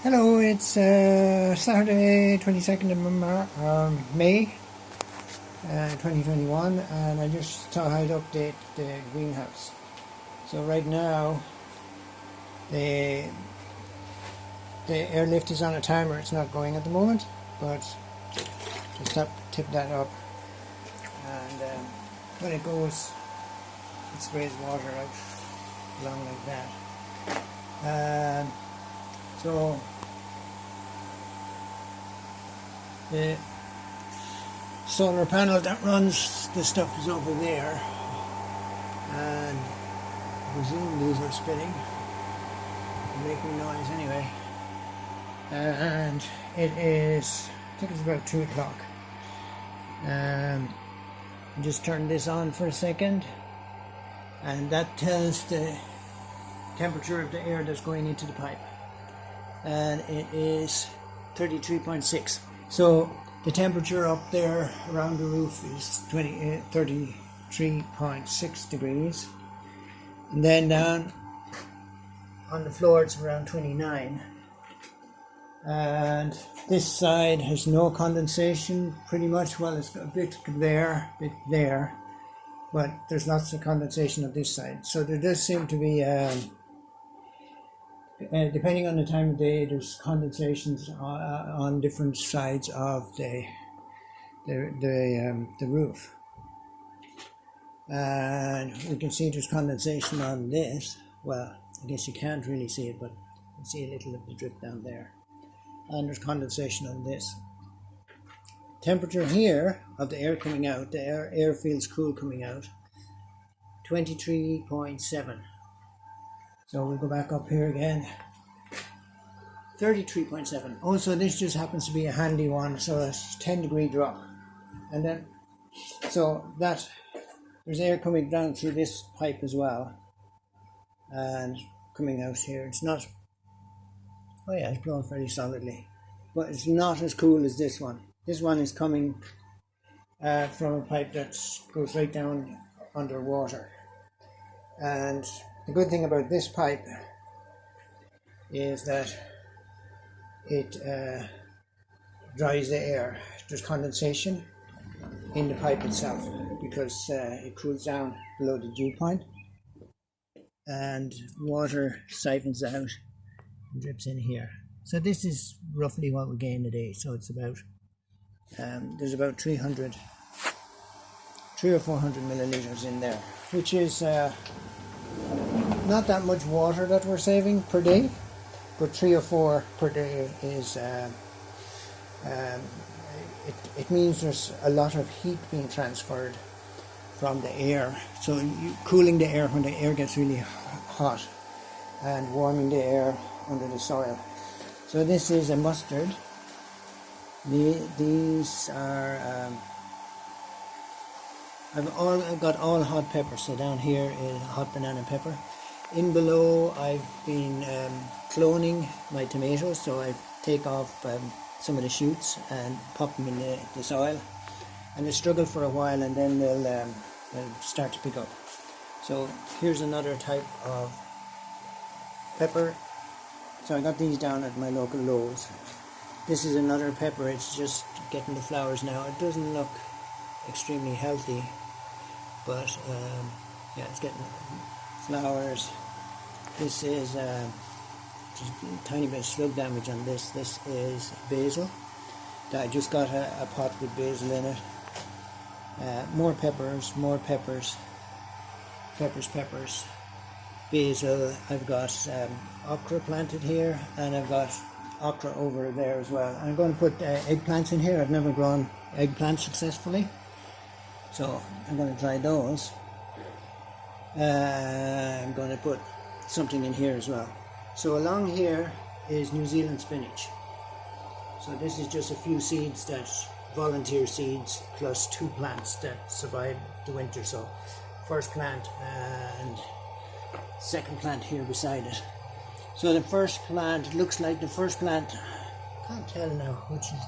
Hello, it's Saturday 22nd of May 2021, and I just thought I'd update the greenhouse. So right now the airlift is on a timer. It's not going at the moment, but just tip that up, and when it goes it sprays water out along like that. So the solar panel that runs the stuff is over there, and I presume these are spinning. They're making noise anyway. And it is, I think it's about 2 o'clock. Just turn this on for a second, and that tells the temperature of the air that's going into the pipe, and it is 33.6. So the temperature up there around the roof is 33.6 degrees, and then down on the floor it's around 29. And this side has no condensation pretty much. Well, it's a bit there, but there's lots of condensation on this side. So there does seem to be depending on the time of day, there's condensations on different sides of the roof, and you can see there's condensation on this. Well, I guess you can't really see it, but you can see a little of the drip down there, and there's condensation on this. Temperature here of the air coming out, the air feels cool coming out, 23.7. So we'll go back up here again, 33.7. Also, this just happens to be a handy one, so it's 10-degree drop. And then, so that, there's air coming down through this pipe as well, and coming out here. It's not, oh yeah, it's blowing fairly solidly, but it's not as cool as this one. This one is coming from a pipe that goes right down underwater. And the good thing about this pipe is that it dries the air. There's condensation in the pipe itself because it cools down below the dew point, and water siphons out and drips in here. So this is roughly what we gain a day. So it's about there's about 300 or 400 milliliters in there, which is not that much water that we're saving per day, but 3 or 4 per day is it means there's a lot of heat being transferred from the air. So cooling the air when the air gets really hot, and warming the air under the soil. So this is a mustard. These are I've got all hot peppers. So down here is hot banana pepper. In below, I've been cloning my tomatoes, so I take off some of the shoots and pop them in the soil, and they struggle for a while, and then they'll start to pick up. So here's another type of pepper. So I got these down at my local Lowe's. This is another pepper. It's just getting the flowers now. It doesn't look extremely healthy, but yeah, it's getting flowers. This is just a tiny bit of slug damage on this. This is basil. I just got a pot with basil in it. More peppers, peppers, basil. I've got okra planted here, and I've got okra over there as well. I'm going to put eggplants in here. I've never grown eggplants successfully, so I'm going to try those. I'm going to put something in here as well. So along here is New Zealand spinach. So this is just a few seeds, that volunteer seeds, plus 2 plants that survived the winter. So first plant and second plant here beside it. So the first plant looks like the first plant. Can't tell now which is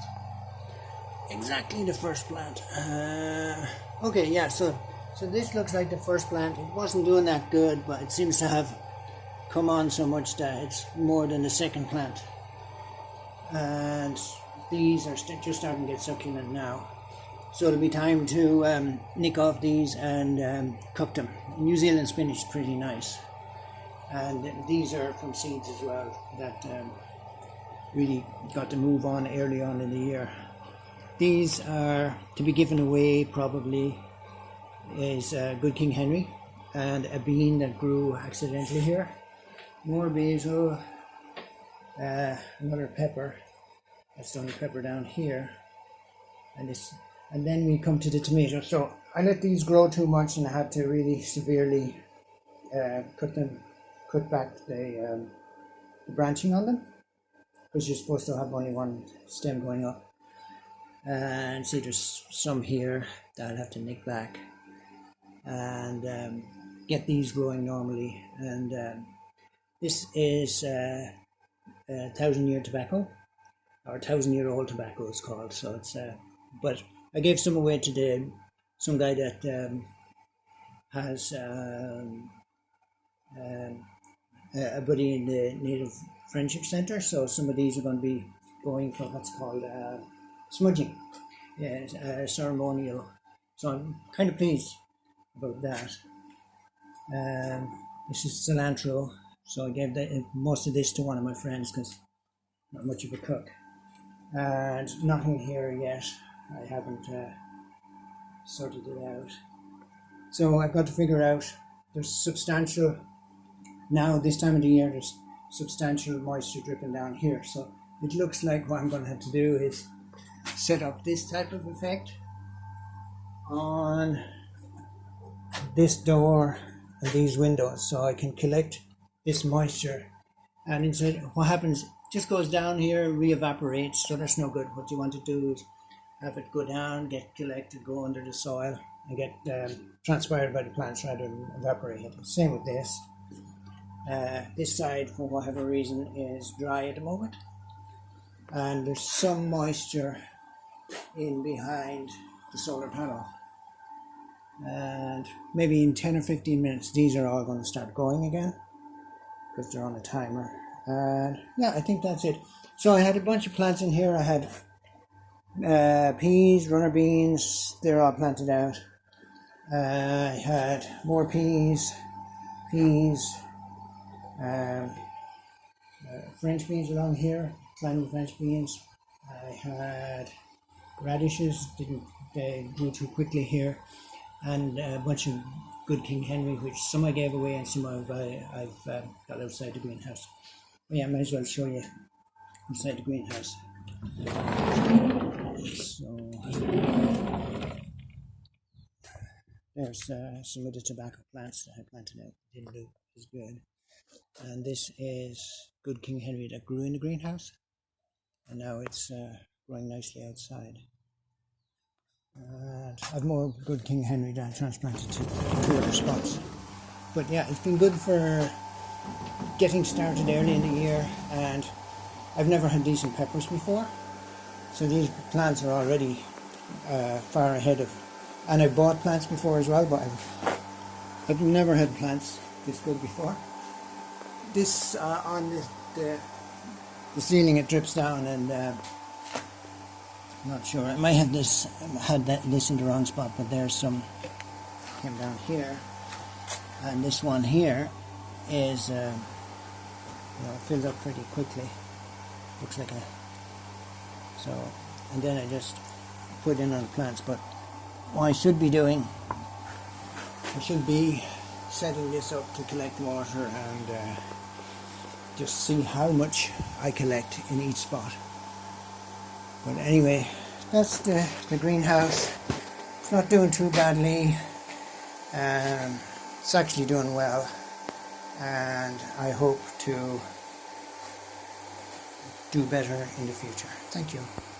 exactly the first plant. Okay, yeah, so this looks like the first plant. It wasn't doing that good, but it seems to have come on so much that it's more than the second plant. and these are just starting to get succulent now. So it'll be time to nick off these and cook them. New Zealand spinach is pretty nice, and these are from seeds as well that really got to move on early on in the year. These are to be given away probably is Good King Henry and a bean that grew accidentally here. More basil, another pepper, that's the only pepper down here, and then we come to the tomatoes. So I let these grow too much and I had to really severely cut back the branching on them, because you're supposed to have only one stem going up. And see, there's some here that I'll have to nick back and get these growing normally. And this is 1,000-year tobacco, or 1,000-year-old tobacco it's called. So it's but I gave some away to some guy that has a buddy in the Native Friendship Centre. So some of these are going to be going for what's called smudging, ceremonial. So I'm kind of pleased about that. This is cilantro, so I gave most of this to one of my friends because not much of a cook. And nothing here yet. I haven't sorted it out. So I've got to figure out, there's substantial, now this time of the year, there's substantial moisture dripping down here. So it looks like what I'm going to have to do is set up this type of effect on this door and these windows, so I can collect this moisture. And instead, what happens, just goes down here, re-evaporates, so that's no good. What you want to do is have it go down, get collected, go under the soil, and get transpired by the plants rather than evaporated. Same with this. This side, for whatever reason, is dry at the moment, and there's some moisture in behind the solar panel. And maybe in 10 or 15 minutes, these are all going to start going again because they're on a timer. And yeah, I think that's it. So I had a bunch of plants in here. I had peas, runner beans, they're all planted out. I had more peas, French beans along here, climbing French beans. I had radishes, they grew too quickly here, and a bunch of Good King Henry, which some I gave away and some I've got outside the greenhouse. Well, yeah, I might as well show you inside the greenhouse. So there's some of the tobacco plants that I planted out, didn't do as good. And this is Good King Henry that grew in the greenhouse, and now it's growing nicely outside. And I've more Good King Henry that I transplanted to 2 other spots. But yeah, it's been good for getting started early in the year, and I've never had decent peppers before. So these plants are already far ahead of, and I bought plants before as well, but I've never had plants this good before. This on the ceiling, it drips down, and I'm not sure. I might have this in the wrong spot, but there's some came down here, and this one here is filled up pretty quickly. Looks like and then I just put in on the plants. But what I should be doing, I should be setting this up to collect water and just see how much I collect in each spot. But anyway, that's the greenhouse. It's not doing too badly. It's actually doing well, and I hope to do better in the future. Thank you.